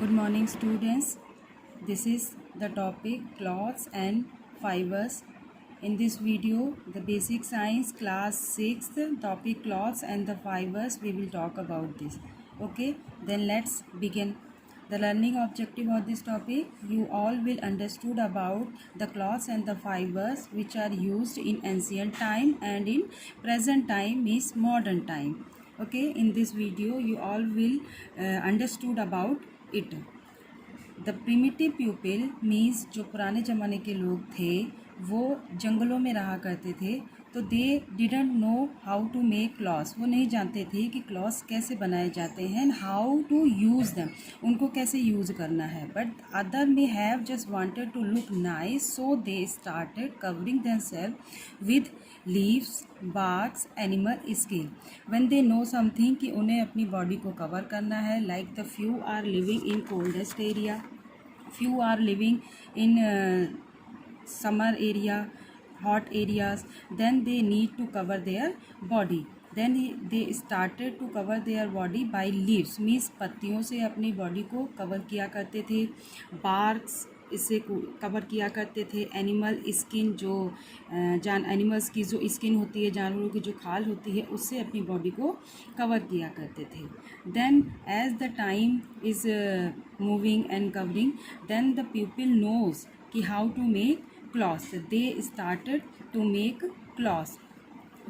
Good morning, students. This is the topic cloths and fibers. In this video, the basic science class 6th topic cloths and the fibers, we will talk about this. Okay, then let's begin. The learning objective of this topic, you all will understood about the cloths and the fibers which are used in ancient time and in present time means modern time. Okay, in this video you all will understood about it. The primitive people means जो पुराने ज़माने के लोग थे वो जंगलों में रहा करते थे, तो they didn't know how to make clothes. वो नहीं जानते थे कि क्लॉथ्स कैसे बनाए जाते हैं and how to use them, उनको कैसे यूज़ करना है। But other may have just wanted to look nice, so they started covering themselves with leaves, barks, animal skin. When they know something कि उन्हें अपनी बॉडी को कवर करना है, like the few are living in coldest area, few are living in summer area, hot areas, then they need to cover their body. Then they started to cover their body by leaves, means पत्तियों से अपनी body को cover किया करते थे। Barks इससे cover किया करते थे। एनिमल स्किन, जो एनिमल्स की जो स्किन होती है, जानवरों की जो खाल होती है, उससे अपनी बॉडी को कवर किया करते थे। Then as the time is moving and covering, then the people knows कि how to make clothes, they started to make clothes.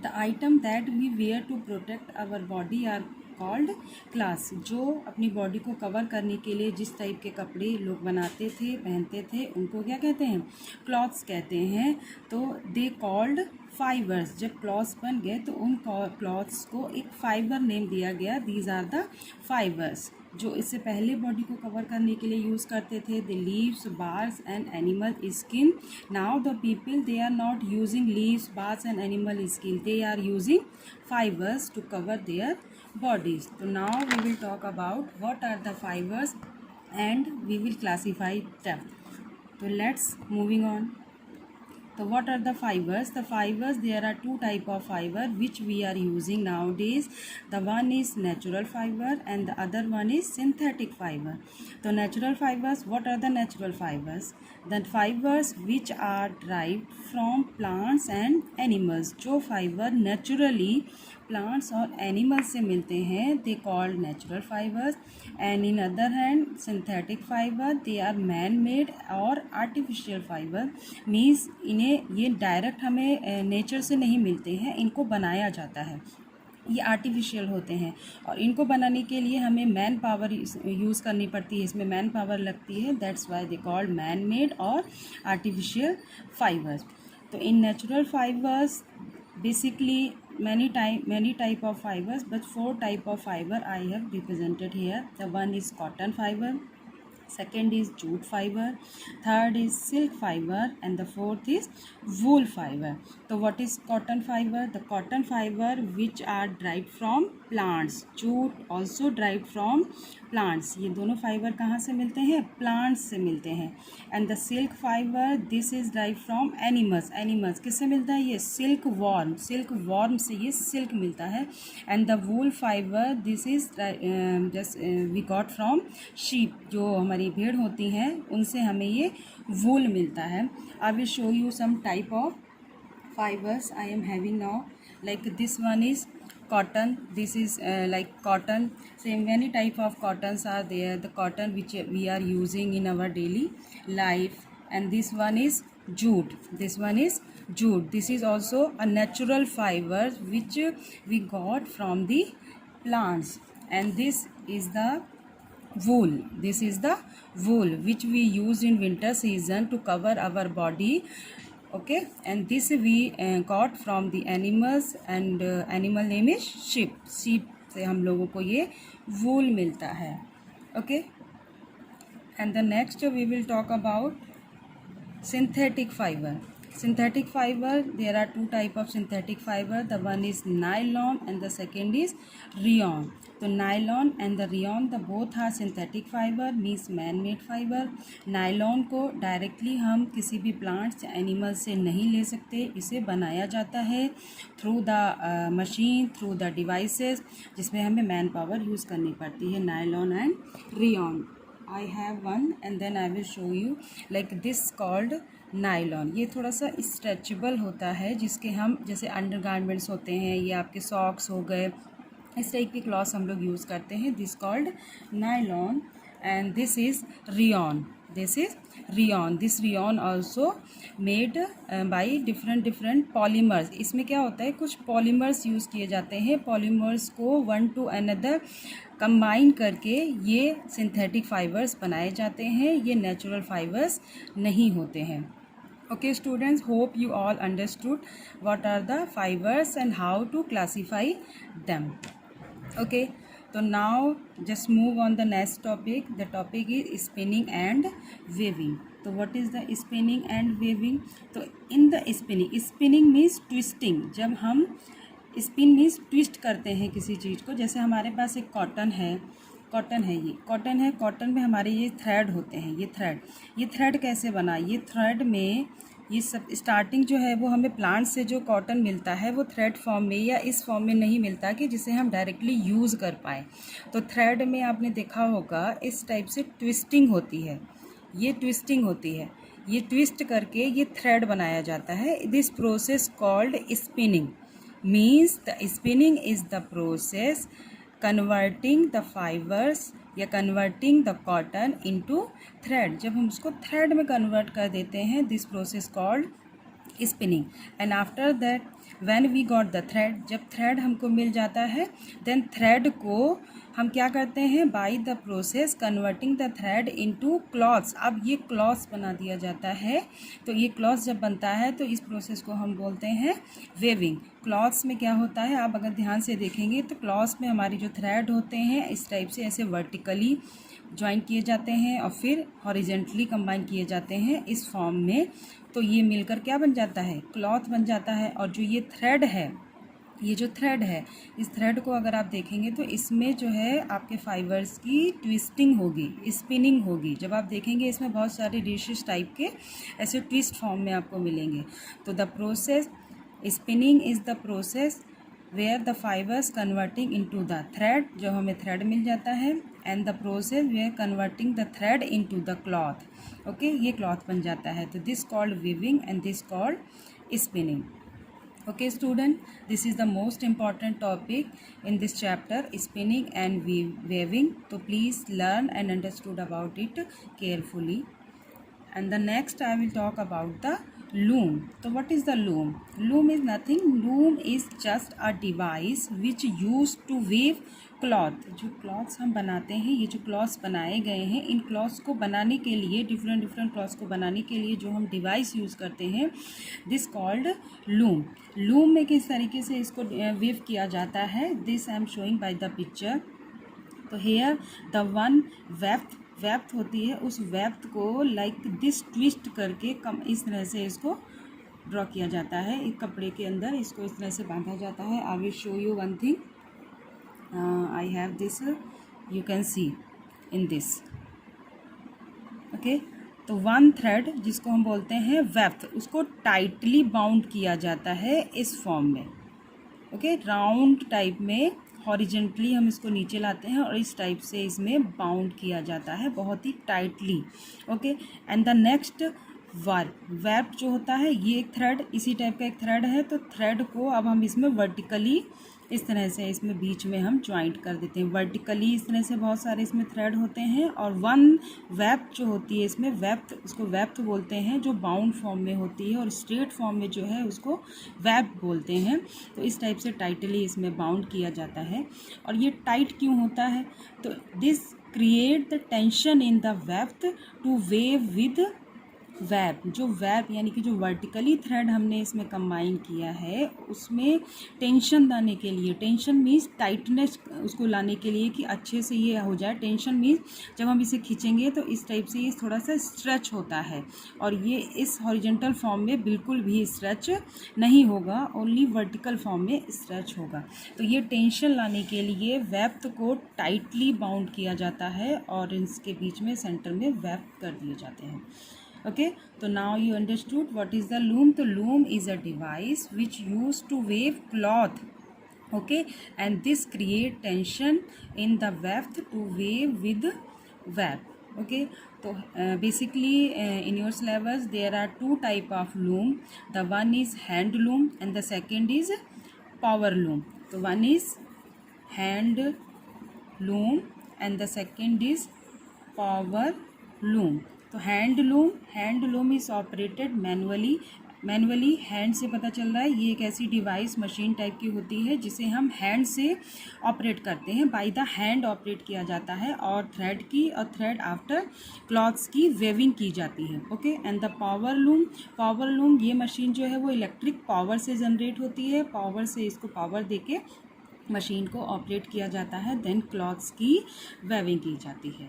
The item that we wear to protect our body are called clothes. जो अपनी body को cover करने के लिए जिस type के कपड़े लोग बनाते थे, पहनते थे, उनको क्या कहते हैं? क्लॉथ्स कहते हैं। तो दे कॉल्ड फाइबर्स। जब क्लॉथ्स बन गए तो उन क्लॉथ्स को एक फाइबर नेम दिया गया, दीज आर द फाइबर्स। जो इससे पहले बॉडी को कवर करने के लिए यूज़ करते थे, the leaves, bars and animal skin. Now the people they are not using leaves, bars and animal skin, they are using fibers to cover their bodies. So now we will talk about what are the fibers and we will classify them. So let's moving on. So what are the fibers? The fibers, there are two type of fiber which we are using nowadays. The one is natural fiber and the other one is synthetic fiber. So natural fibers, what are the natural fibers? The fibers which are derived from plants and animals. जो fiber naturally plants और animals से मिलते हैं, they called natural fibers. And in other hand, synthetic fiber, they are man made और artificial fiber, means इन्हें ये direct हमें nature से नहीं मिलते हैं, इनको बनाया जाता है, ये आर्टिफिशियल होते हैं। और इनको बनाने के लिए हमें मैन पावर यूज़ करनी पड़ती है, इसमें मैन पावर लगती है, that's why they called man made और आर्टिफिशियल फाइबर्स। तो in natural fibres basically many type of fibers, but 4 type of fiber I have represented here. The one is cotton fiber, second is jute fiber, third is silk fiber, and the fourth is wool fiber. So what is cotton fiber? The cotton fiber which are derived from plants, jute also derived from plants. ये दोनों fibre कहाँ से मिलते हैं? Plants से मिलते हैं। And the silk fibre, this is derived from animals. Animals किससे मिलता है? ये सिल्क वॉर्म, सिल्क वॉर्म से ये सिल्क मिलता है। And the wool fibre, this is just we got from sheep, जो हमारी भेड़ होती हैं उनसे हमें ये वूल मिलता है। I will show you some type of fibers I am having now. Like this one is cotton, this is like cotton. Same many type of cottons are there, the cotton which we are using in our daily life. And this one is jute, this one is jute, this is also a natural fiber which we got from the plants. And this is the wool, this is the wool which we use in winter season to cover our body. Okay, and this we got from the animals, and animal name is sheep. sheep से हम लोगों को ये wool मिलता है. Okay, and the next we will talk about synthetic fiber. Synthetic fiber, there are two type of synthetic fiber. The one is nylon and the second is rayon. तो nylon and the rayon, the both are synthetic fibre, means man made fibre. Nylon को directly हम किसी भी plants या animal से नहीं ले सकते, इसे बनाया जाता है through the machine, through the devices, जिसमें हमें मैन पावर यूज़ करनी पड़ती है, nylon and rayon. I have one and then I will show you like this called nylon. ये थोड़ा सा स्ट्रेचेबल होता है, जिसके हम जैसे अंडरगारमेंट्स होते हैं, ये आपके सॉक्स हो गए, इस टाइप की क्लॉथ्स हम लोग यूज़ करते हैं। This called nylon and this is rayon. This is rayon. This rayon also made by different polymers. इसमें क्या होता है, कुछ पॉलीमर्स यूज़ किए जाते हैं। पॉलीमर्स को वन टू अनदर कंबाइन करके ये सिंथेटिक फाइबर्स बनाए जाते हैं। ये नेचुरल फाइबर्स नहीं होते हैं। Okay students, hope you all understood what are the fibers and how to classify them. Okay, so now just move on the next topic. The topic is spinning and weaving. So what is the spinning and weaving? So in the spinning means twisting. जब हम spin means twist करते हैं किसी चीज़ को, जैसे हमारे पास एक cotton है, ये कॉटन है, कॉटन में हमारे ये थ्रेड होते हैं, ये थ्रेड कैसे बना, ये थ्रेड में ये सब स्टार्टिंग जो है वो हमें प्लांट से जो कॉटन मिलता है वो थ्रेड फॉर्म में या इस फॉर्म में नहीं मिलता कि जिसे हम डायरेक्टली यूज़ कर पाएँ। तो थ्रेड में आपने देखा होगा इस टाइप से ट्विस्टिंग होती है, ये ट्विस्टिंग होती है, ये ट्विस्ट करके ये थ्रेड बनाया जाता है। This process called spinning means the spinning is the process converting the fibers या converting the cotton into thread। जब हम उसको thread में convert कर देते हैं, this process called spinning। and after that when we got the thread, जब thread हमको मिल जाता है, then thread को हम क्या करते हैं, by the process converting the thread into cloths। अब ये cloths बना दिया जाता है। तो ये cloths जब बनता है तो इस प्रोसेस को हम बोलते हैं वेविंग। क्लॉथ्स में क्या होता है, आप अगर ध्यान से देखेंगे तो क्लॉथ्स में हमारी जो थ्रेड होते हैं इस टाइप से ऐसे वर्टिकली ज्वाइन किए जाते हैं और फिर हॉरिजेंटली कंबाइन किए जाते हैं इस फॉर्म में। तो ये मिलकर क्या बन जाता है, क्लॉथ बन जाता है। और जो ये थ्रेड है, ये जो थ्रेड है, इस थ्रेड को अगर आप देखेंगे तो इसमें जो है आपके फाइबर्स की ट्विस्टिंग होगी, स्पिनिंग होगी। जब आप देखेंगे इसमें बहुत सारे डिशेस टाइप के ऐसे ट्विस्ट फॉर्म में आपको मिलेंगे। तो the process spinning is the process where the fibres converting into the thread, जो हमें थ्रेड मिल जाता है, and the process where converting the thread into the cloth. Okay, ये क्लॉथ बन जाता है। तो this called weaving and this called spinning. Okay student, this is the most important topic in this chapter, spinning and weaving. So please learn and understood about it carefully. And the next I will talk about the loom. So what is the loom? Loom is nothing. Loom is just a device which used to weave cloth. जो clothes हम बनाते हैं, ये जो clothes बनाए गए हैं, इन clothes को बनाने के लिए डिफरेंट क्लॉथ्स को बनाने के लिए जो हम डिवाइस यूज़ करते हैं, दिस कॉल्ड लूम। लूम में किस तरीके से इसको वीव किया जाता है, this I am showing by the picture. तो हेयर द वन वेप्थ होती है, उस वेप्थ को लाइक दिस ट्विस्ट करके कम इस तरह से इसको ड्रॉ किया जाता है। एक कपड़े के अंदर इसको इस तरह से बांधा जाता है। I will show you one thing. I have this, you can see in this। okay, तो वन थ्रेड जिसको हम बोलते हैं वेप्थ, उसको टाइटली बाउंड किया जाता है इस फॉर्म में। ओके, राउंड टाइप में हॉरिजेंटली हम इसको नीचे लाते हैं और इस टाइप से इसमें बाउंड किया जाता है बहुत ही tightly. Okay, and the next weft जो होता है, ये एक थ्रेड, इसी टाइप का एक थ्रेड है। तो थ्रेड को अब हम इसमें वर्टिकली इस तरह से इसमें बीच में हम ज्वाइंट कर देते हैं वर्टिकली। इस तरह से बहुत सारे इसमें थ्रेड होते हैं। और वन वेप जो होती है इसमें, वेप्थ, उसको वेप्थ बोलते हैं, जो बाउंड फॉर्म में होती है, और स्ट्रेट फॉर्म में जो है उसको वेप बोलते हैं। तो इस टाइप से टाइटली इसमें बाउंड किया जाता है। और ये टाइट क्यों होता है, तो this create the tension in the weft to weave with web. जो वेब यानी कि जो वर्टिकली थ्रेड हमने इसमें कंबाइन किया है, उसमें टेंशन लाने के लिए, टेंशन मीन्स टाइटनेस उसको लाने के लिए कि अच्छे से ये हो जाए। टेंशन मीन्स जब हम इसे खींचेंगे तो इस टाइप से ये थोड़ा सा स्ट्रेच होता है, और ये इस हॉरिजेंटल फॉर्म में बिल्कुल भी स्ट्रेच नहीं होगा, ओनली वर्टिकल फॉर्म में स्ट्रेच होगा। तो ये टेंशन लाने के लिए वेब को टाइटली बाउंड किया जाता है और इसके बीच में सेंटर में वेब कर दिए जाते हैं। Okay, so now you understood what is the loom. So loom is a device which used to weave cloth. Okay, and this create tension in the weft to weave with web. Okay, so basically in your syllabus there are two type of loom. The one is hand loom and the second is power loom. So one is hand loom and the second is power loom. तो hand loom is operated manually hand से पता चल रहा है ये एक ऐसी device machine type की होती है जिसे हम हैंड से ऑपरेट करते हैं, बाय द हैंड ऑपरेट किया जाता है और थ्रेड आफ्टर क्लॉथ्स की वेविंग की जाती है. Okay, and the power loom ये मशीन जो है वो इलेक्ट्रिक पावर से जनरेट होती है, पावर से इसको पावर देके मशीन को ऑपरेट किया जाता है, देन क्लॉथ्स की वेविंग की जाती है.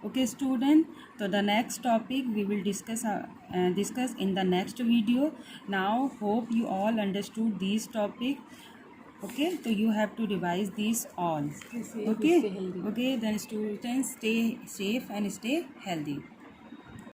ओके स्टूडेंट, तो the next topic we will discuss in the next video. Now hope you all understood this topic. Okay, so you have to revise these all. Okay, then students stay safe and stay healthy.